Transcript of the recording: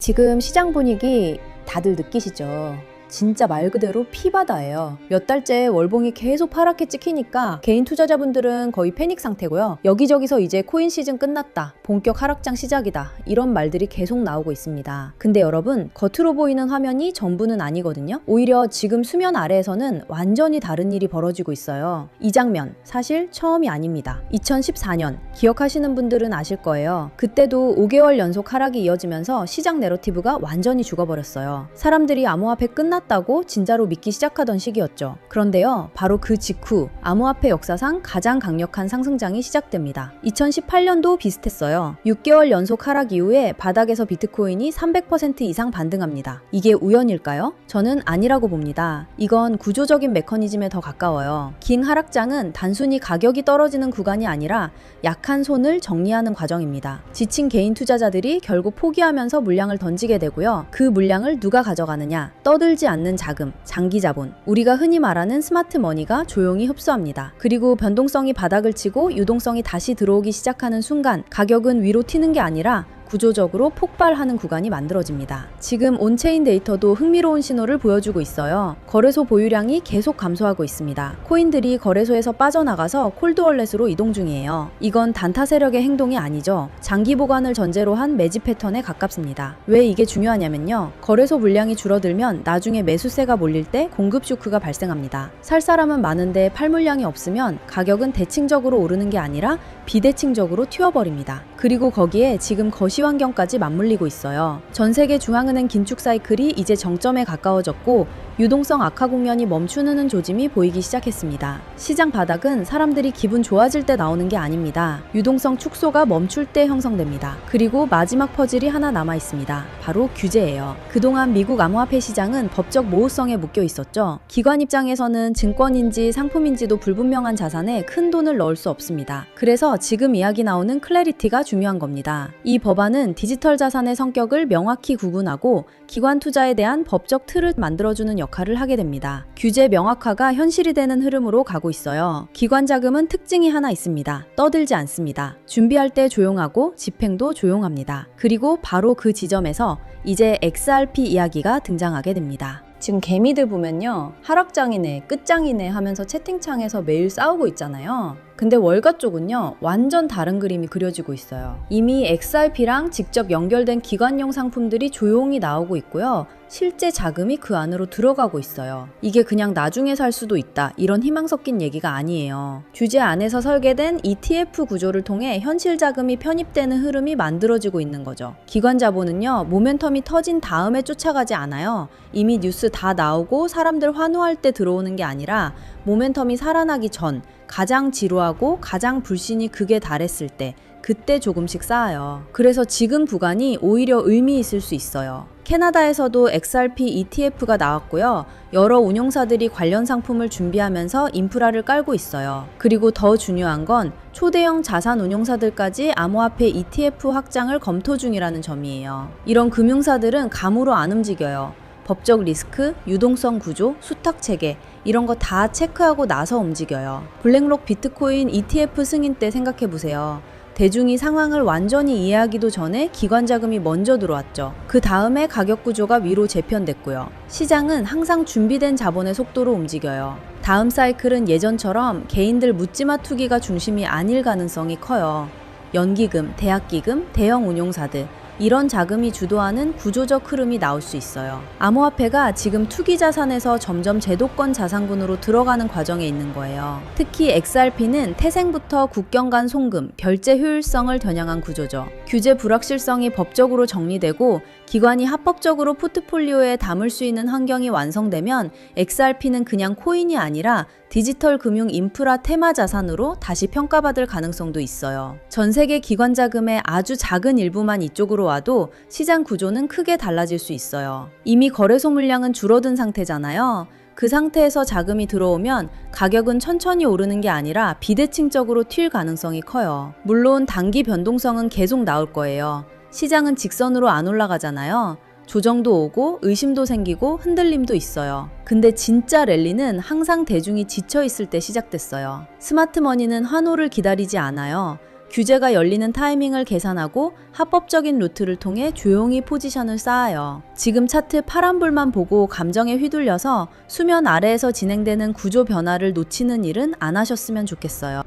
지금 시장 분위기 다들 느끼시죠? 진짜 말 그대로 피바다예요. 몇 달째 월봉이 계속 파랗게 찍히니까 개인 투자자분들은 거의 패닉 상태고요. 여기저기서 이제 코인 시즌 끝났다, 본격 하락장 시작이다, 이런 말들이 계속 나오고 있습니다. 근데 여러분, 겉으로 보이는 화면이 전부는 아니거든요. 오히려 지금 수면 아래에서는 완전히 다른 일이 벌어지고 있어요. 이 장면 사실 처음이 아닙니다. 2014년 기억하시는 분들은 아실 거예요. 그때도 5개월 연속 하락이 이어지면서 시장 내러티브가 완전히 죽어버렸어요. 사람들이 암호화폐 끝났다고 진짜로 믿기 시작하던 시기였죠. 그런데요, 바로 그 직후 암호화폐 역사상 가장 강력한 상승장이 시작됩니다. 2018년도 비슷했어요. 6개월 연속 하락 이후에 바닥에서 비트코인이 300% 이상 반등합니다. 이게 우연일까요? 저는 아니라고 봅니다. 이건 구조적인 메커니즘에 더 가까워요. 긴 하락장은 단순히 가격이 떨어지는 구간이 아니라 약한 손을 정리하는 과정입니다. 지친 개인 투자자들이 결국 포기하면서 물량을 던지게 되고요. 그 물량을 누가 가져가느냐? 떠들지 않는 자금, 장기 자본, 우리가 흔히 말하는 스마트 머니가 조용히 흡수합니다. 그리고 변동성이 바닥을 치고 유동성이 다시 들어오기 시작하는 순간 가격은 위로 튀는 게 아니라 구조적으로 폭발하는 구간이 만들어집니다. 지금 온체인 데이터도 흥미로운 신호를 보여주고 있어요. 거래소 보유량이 계속 감소하고 있습니다. 코인들이 거래소에서 빠져나가서 콜드월렛으로 이동 중이에요. 이건 단타 세력의 행동이 아니죠. 장기 보관을 전제로 한 매집 패턴에 가깝습니다. 왜 이게 중요하냐면요, 거래소 물량이 줄어들면 나중에 매수세가 몰릴 때 공급 쇼크가 발생합니다. 살 사람은 많은데 팔 물량이 없으면 가격은 대칭적으로 오르는 게 아니라 비대칭적으로 튀어버립니다. 그리고 거기에 지금 거시 환경까지 맞물리고 있어요. 전 세계 중앙은행 긴축 사이클이 이제 정점에 가까워졌고 유동성 악화 국면이 멈추는 조짐이 보이기 시작했습니다. 시장 바닥은 사람들이 기분 좋아질 때 나오는 게 아닙니다. 유동성 축소가 멈출 때 형성됩니다. 그리고 마지막 퍼즐이 하나 남아 있습니다. 바로 규제예요. 그동안 미국 암호화폐 시장은 법적 모호성에 묶여 있었죠. 기관 입장에서는 증권인지 상품인지도 불분명한 자산에 큰 돈을 넣을 수 없습니다. 그래서 지금 이야기 나오는 클래리티가 중요한 겁니다. 이 법안은 디지털 자산의 성격을 명확히 구분하고 기관 투자에 대한 법적 틀을 만들어주는 역할을 하게 됩니다. 규제 명확화가 현실이 되는 흐름으로 가고 있어요. 기관 자금은 특징이 하나 있습니다. 떠들지 않습니다. 준비할 때 조용하고 집행도 조용합니다. 그리고 바로 그 지점에서 이제 XRP 이야기가 등장하게 됩니다. 지금 개미들 보면요, 하락장이네, 끝장이네 하면서 채팅창에서 매일 싸우고 있잖아요. 근데 월가 쪽은요, 완전 다른 그림이 그려지고 있어요. 이미 XRP랑 직접 연결된 기관용 상품들이 조용히 나오고 있고요. 실제 자금이 그 안으로 들어가고 있어요. 이게 그냥 나중에 살 수도 있다, 이런 희망 섞인 얘기가 아니에요. 규제 안에서 설계된 ETF 구조를 통해 현실 자금이 편입되는 흐름이 만들어지고 있는 거죠. 기관 자본은요, 모멘텀이 터진 다음에 쫓아가지 않아요. 이미 뉴스 다 나오고 사람들 환호할 때 들어오는 게 아니라 모멘텀이 살아나기 전, 가장 지루하고 가장 불신이 극에 달했을 때, 그때 조금씩 쌓아요. 그래서 지금 구간이 오히려 의미 있을 수 있어요. 캐나다에서도 XRP ETF가 나왔고요. 여러 운용사들이 관련 상품을 준비하면서 인프라를 깔고 있어요. 그리고 더 중요한 건 초대형 자산 운용사들까지 암호화폐 ETF 확장을 검토 중이라는 점이에요. 이런 금융사들은 감으로 안 움직여요. 법적 리스크, 유동성 구조, 수탁 체계, 이런 거 다 체크하고 나서 움직여요. 블랙록 비트코인 ETF 승인 때 생각해보세요. 대중이 상황을 완전히 이해하기도 전에 기관 자금이 먼저 들어왔죠. 그 다음에 가격 구조가 위로 재편됐고요. 시장은 항상 준비된 자본의 속도로 움직여요. 다음 사이클은 예전처럼 개인들 묻지마 투기가 중심이 아닐 가능성이 커요. 연기금, 대학기금, 대형 운용사들, 이런 자금이 주도하는 구조적 흐름이 나올 수 있어요. 암호화폐가 지금 투기 자산에서 점점 제도권 자산군으로 들어가는 과정에 있는 거예요. 특히 XRP는 태생부터 국경 간 송금, 결제 효율성을 겨냥한 구조죠. 규제 불확실성이 법적으로 정리되고 기관이 합법적으로 포트폴리오에 담을 수 있는 환경이 완성되면 XRP는 그냥 코인이 아니라 디지털 금융 인프라 테마 자산으로 다시 평가받을 가능성도 있어요. 전 세계 기관 자금의 아주 작은 일부만 이쪽으로 와도 시장 구조는 크게 달라질 수 있어요. 이미 거래소 물량은 줄어든 상태잖아요. 그 상태에서 자금이 들어오면 가격은 천천히 오르는 게 아니라 비대칭적으로 튈 가능성이 커요. 물론 단기 변동성은 계속 나올 거예요. 시장은 직선으로 안 올라가잖아요. 조정도 오고 의심도 생기고 흔들림도 있어요. 근데 진짜 랠리는 항상 대중이 지쳐 있을 때 시작됐어요. 스마트 머니는 환호를 기다리지 않아요. 규제가 열리는 타이밍을 계산하고 합법적인 루트를 통해 조용히 포지션을 쌓아요. 지금 차트 파란불만 보고 감정에 휘둘려서 수면 아래에서 진행되는 구조 변화를 놓치는 일은 안 하셨으면 좋겠어요.